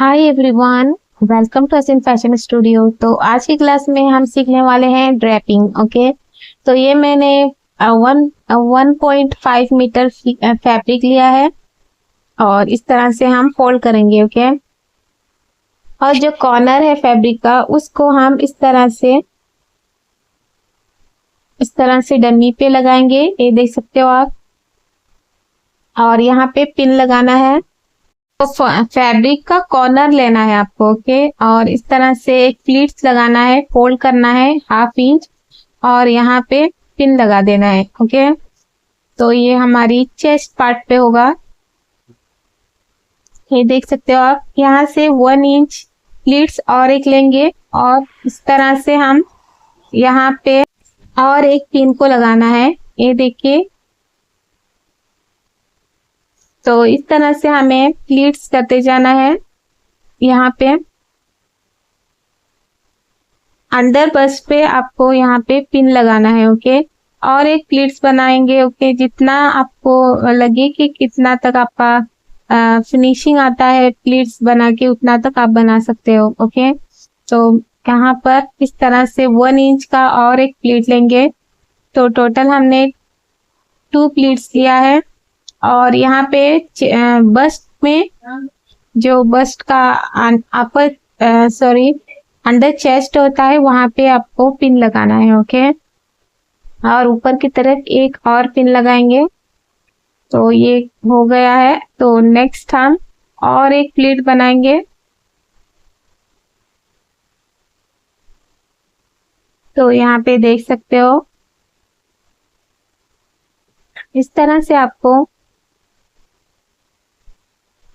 Hi everyone, welcome to Asin fashion studio. तो आज की क्लास में हम सीखने वाले हैं ड्रेपिंग। ओके, तो ये मैंने 1.5 मीटर फैब्रिक लिया है और इस तरह से हम फोल्ड करेंगे। ओके, और जो कॉर्नर है फैब्रिक का उसको हम इस तरह से डमी पे लगाएंगे, ये देख सकते हो आप। और यहाँ पे पिन लगाना है, तो फैब्रिक का कॉर्नर लेना है आपको। ओके, और इस तरह से एक प्लीट्स लगाना है, फोल्ड करना है 1/2 इंच और यहाँ पे पिन लगा देना है। ओके, तो ये हमारी चेस्ट पार्ट पे होगा, ये देख सकते हो आप। यहाँ से 1 इंच प्लीट्स और एक लेंगे और इस तरह से हम यहाँ पे और एक पिन को लगाना है, ये देखिए। तो इस तरह से हमें प्लीट्स करते जाना है। यहाँ पे अंडर बस्ट पे आपको यहाँ पे पिन लगाना है। ओके, और एक प्लीट्स बनाएंगे। ओके, जितना आपको लगे कि कितना तक आपका फिनिशिंग आता है प्लीट्स बना के, उतना तक आप बना सकते हो। ओके, तो यहाँ पर इस तरह से 1 इंच का और एक प्लीट लेंगे, तो टोटल हमने 2 प्लीट्स लिया है। और यहाँ पे बस्ट में, जो बस्ट का अपर अंडर चेस्ट होता है, वहां पे आपको पिन लगाना है। ओके, और ऊपर की तरफ एक और पिन लगाएंगे, तो ये हो गया है। तो नेक्स्ट हम और एक प्लीट बनाएंगे, तो यहाँ पे देख सकते हो इस तरह से आपको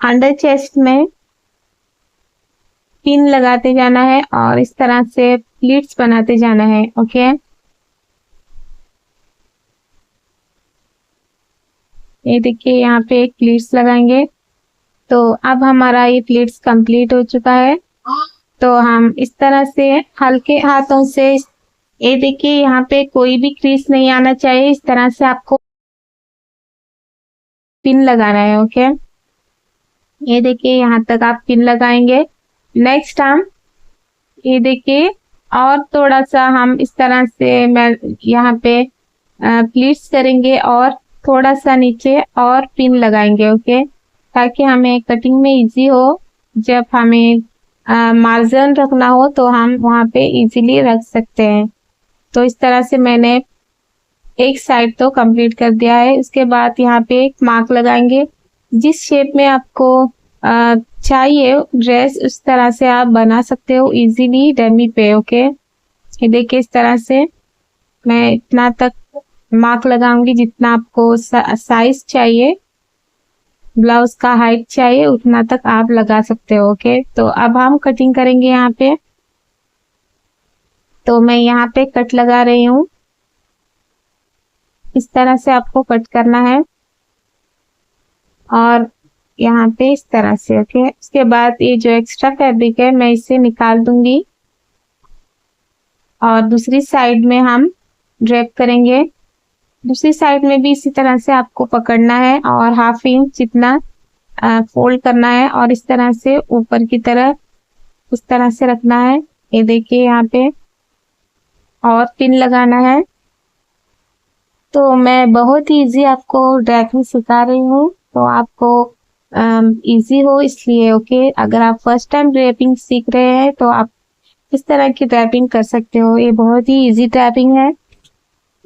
अंडर चेस्ट में पिन लगाते जाना है और इस तरह से प्लीट्स बनाते जाना है। ओके, ये देखिए यहाँ पे एक प्लीट्स लगाएंगे। तो अब हमारा ये प्लीट्स कंप्लीट हो चुका है। तो हम इस तरह से हल्के हाथों से, ये देखिए यहाँ पे कोई भी क्रीज नहीं आना चाहिए, इस तरह से आपको पिन लगाना है। ओके, ये देखिए यहाँ तक आप पिन लगाएंगे। नेक्स्ट हम ये देखिए और थोड़ा सा हम इस तरह से मैं यहाँ पे प्लीट्स करेंगे और थोड़ा सा नीचे और पिन लगाएंगे। ओके, ताकि हमें कटिंग में इजी हो, जब हमें मार्जिन रखना हो तो हम वहाँ पे इजीली रख सकते हैं। तो इस तरह से मैंने एक साइड तो कंप्लीट कर दिया है। उसके बाद यहाँ पे एक मार्क लगाएंगे, जिस शेप में आपको चाहिए ड्रेस, उस तरह से आप बना सकते हो इजीली डमी पे। ओके, ये देखिए इस तरह से मैं इतना तक मार्क लगाऊंगी, जितना आपको साइज चाहिए, ब्लाउज का हाइट चाहिए, उतना तक आप लगा सकते हो। ओके, तो अब हम कटिंग करेंगे यहाँ पे। तो मैं यहाँ पे कट लगा रही हूँ, इस तरह से आपको कट करना है और यहाँ पे इस तरह से। ओके, उसके बाद ये जो एक्स्ट्रा फैब्रिक है मैं इसे निकाल दूंगी और दूसरी साइड में हम ड्रेप करेंगे। दूसरी साइड में भी इसी तरह से आपको पकड़ना है और 1/2 इंच जितना फोल्ड करना है और इस तरह से ऊपर की तरफ उस तरह से रखना है। ये देखिए यहाँ पे और पिन लगाना है। तो मैं बहुत ही इजी आपको ड्रेपिंग सिखा रही हूँ, तो आपको इजी हो इसलिए। ओके, अगर आप फर्स्ट टाइम ड्रेपिंग सीख रहे हैं तो आप इस तरह की ड्रेपिंग कर सकते हो, ये बहुत ही इजी ड्रेपिंग है।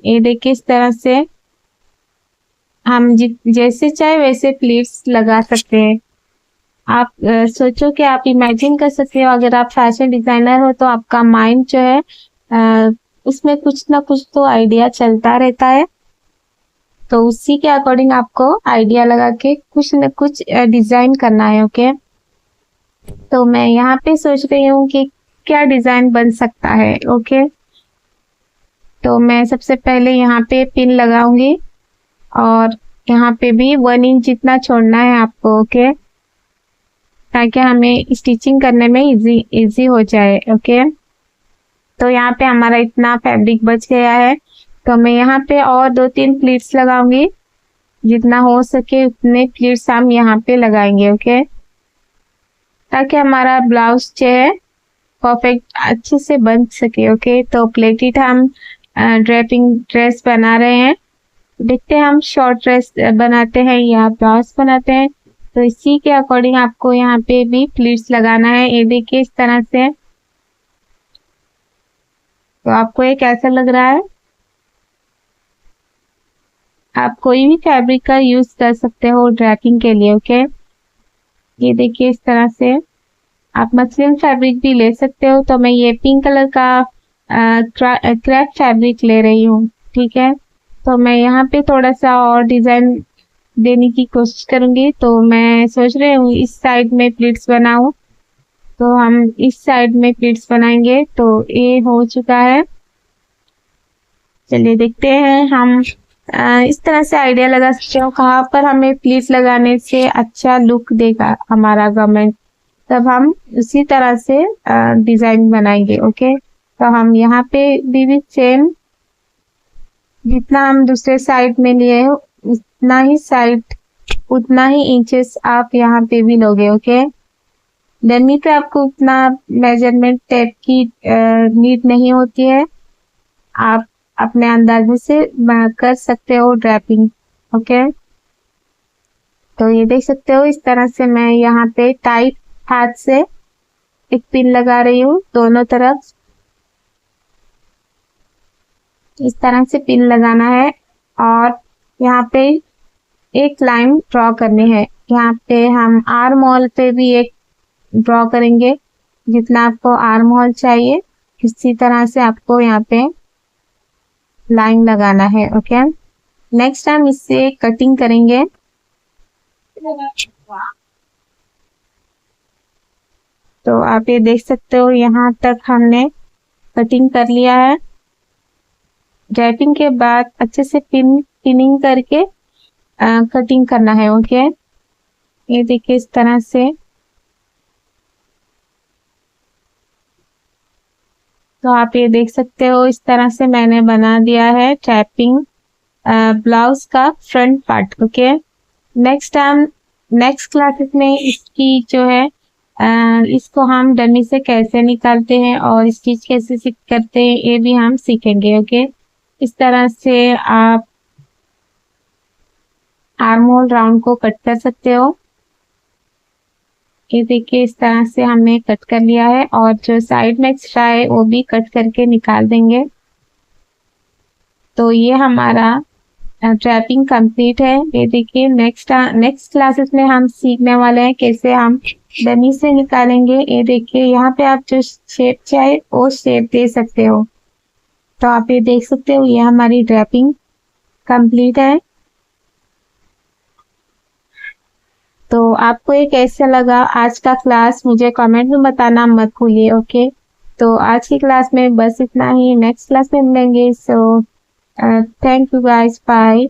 ये देखिए इस तरह से हम जैसे चाहे वैसे प्लीट्स लगा सकते हैं। आप सोचो कि आप इमेजिन कर सकते हो, अगर आप फैशन डिजाइनर हो तो आपका माइंड जो है उसमें कुछ ना कुछ तो आइडिया चलता रहता है, तो उसी के अकॉर्डिंग आपको आइडिया लगा के कुछ न कुछ डिजाइन करना है। ओके, तो मैं यहाँ पे सोच रही हूँ कि क्या डिजाइन बन सकता है। ओके, तो मैं सबसे पहले यहाँ पे पिन लगाऊंगी और यहाँ पे भी 1 इंच जितना छोड़ना है आपको। ओके, ताकि हमें स्टिचिंग करने में इजी हो जाए। ओके, तो यहाँ पे हमारा इतना फैब्रिक बच गया है, तो मैं यहाँ पे और 2-3 प्लीट्स लगाऊंगी, जितना हो सके उतने प्लीट्स हम यहाँ पे लगाएंगे। ओके, ताकि हमारा ब्लाउज जो है परफेक्ट अच्छे से बन सके। ओके, तो प्लेटेड हम ड्रेपिंग ड्रेस बना रहे हैं। देखते हैं हम शॉर्ट ड्रेस बनाते हैं या ब्लाउज बनाते हैं, तो इसी के अकॉर्डिंग आपको यहाँ पे भी प्लीट्स लगाना है। ये देखिए इस तरह से। तो आपको ये कैसा लग रहा है? आप कोई भी फैब्रिक का यूज कर सकते हो ड्रैपिंग के लिए। ओके, ये देखिए इस तरह से। आप मसलिन फैब्रिक भी ले सकते हो, तो मैं ये पिंक कलर का क्रैप फैब्रिक ले रही हूँ। ठीक है, तो मैं यहाँ पे थोड़ा सा और डिजाइन देने की कोशिश करूंगी। तो मैं सोच रही हूँ इस साइड में प्लीट्स बनाऊं, तो हम इस साइड में प्लीट्स बनाएंगे। तो ये हो चुका है। चलिए देखते हैं हम इस तरह से आइडिया लगा सकते हो कहाँ पर हमें प्लीट्स लगाने से अच्छा लुक देगा हमारा गारमेंट, तब हम उसी तरह से डिजाइन बनाएंगे। ओके, तो हम यहाँ पे भी सेम जितना हम दूसरे साइड में लिए उतना ही इंचेस आप यहाँ पे भी लोगे। ओके, डमी पे आपको उतना मेजरमेंट टेप की नीड नहीं होती है, आप अपने अंदाजे से कर सकते हो ड्रैपिंग। ओके, तो ये देख सकते हो इस तरह से मैं यहाँ पे टाइट हाथ से एक पिन लगा रही हूँ दोनों तरफ। इस तरह से पिन लगाना है और यहाँ पे एक लाइन ड्रॉ करनी है। यहाँ पे हम आर्म होल पे भी एक ड्रॉ करेंगे, जितना आपको आर्म होल चाहिए इसी तरह से आपको यहाँ पे लाइन लगाना है। ओके, नेक्स्ट हम इससे कटिंग करेंगे। तो आप ये देख सकते हो यहाँ तक हमने कटिंग कर लिया है। ड्रैपिंग के बाद अच्छे से पिनिंग करके कटिंग करना है। ओके, ये देखिए इस तरह से। तो आप ये देख सकते हो इस तरह से मैंने बना दिया है ड्रैपिंग ब्लाउज का front part. Okay, next classes में इसकी जो है इसको हम डमी से कैसे निकालते हैं और स्टिच कैसे करते हैं ये भी हम सीखेंगे। ओके, इस तरह से आप आर्म होल राउंड को कट कर सकते हो। ये देखिए इस तरह से हमने कट कर लिया है और जो साइड में एक्स्ट्रा है वो भी कट करके निकाल देंगे। तो ये हमारा ड्रैपिंग कंप्लीट है। ये देखिए नेक्स्ट क्लासेस में हम सीखने वाले हैं कैसे हम डमी से निकालेंगे। ये देखिए यहाँ पे आप जो शेप चाहे वो शेप दे सकते हो। तो आप ये देख सकते हो ये हमारी ड्रैपिंग कंप्लीट है। तो आपको ये कैसा लगा आज का क्लास मुझे कमेंट में बताना मत भूलिए। ओके, तो आज की क्लास में बस इतना ही। नेक्स्ट क्लास में मिलेंगे। So thank you guys, bye.